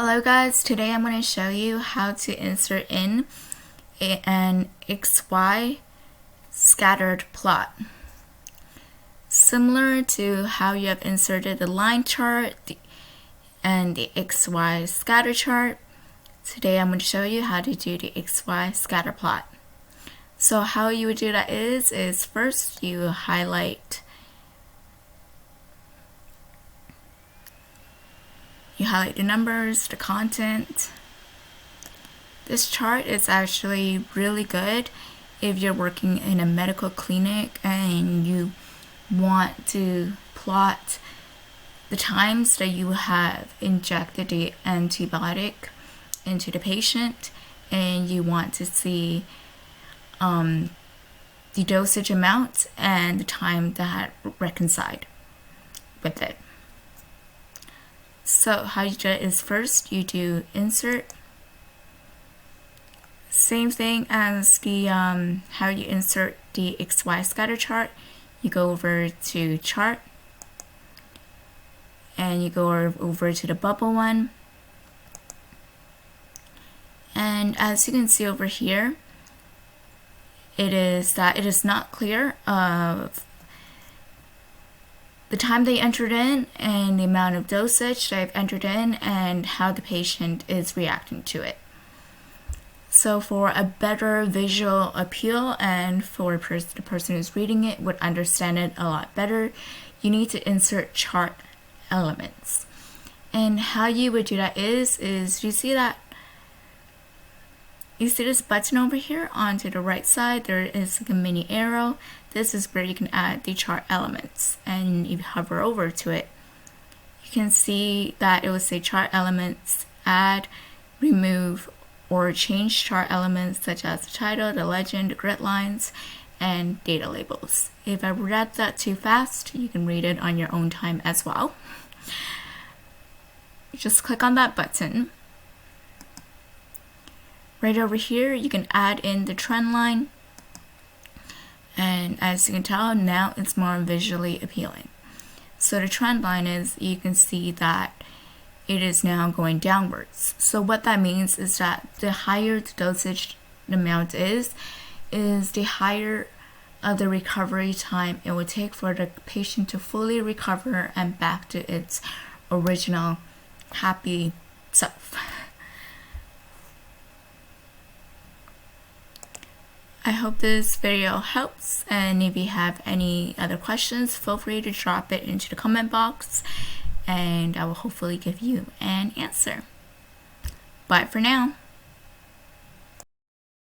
Hello guys, today I'm going to show you how to insert in an XY scattered plot. Similar to how you have inserted the line chart and the XY scatter chart, today I'm going to show you how to do the XY scatter plot. So how you would do that is first you highlight the numbers, the content. This chart is actually really good if you're working in a medical clinic and you want to plot the times that you have injected the antibiotic into the patient and you want to see the dosage amount and the time that reconciled with it. So how you do it is first you do insert. Same thing as the how you insert the XY scatter chart. You go over to chart and you go over to the bubble one. And as you can see over here, it is not clear of the time they entered in and the amount of dosage they've entered in and how the patient is reacting to it. So for a better visual appeal and for the person who's reading it would understand it a lot better, you need to insert chart elements. And how you would do that is you see this button over here onto the right side, there is like a mini arrow. This is where you can add the chart elements, and if you hover over to it, you can see that it will say chart elements, add, remove, or change chart elements such as the title, the legend, the grid lines, and data labels. If I read that too fast, you can read it on your own time as well. Just click on that button. Right over here, you can add in the trend line. And as you can tell, now it's more visually appealing. So the trend line is, you can see that it is now going downwards. So what that means is that the higher the dosage amount is the higher of the recovery time it would take for the patient to fully recover and back to its original happy self. I hope this video helps, and if you have any other questions, feel free to drop it into the comment box and I will hopefully give you an answer. Bye for now.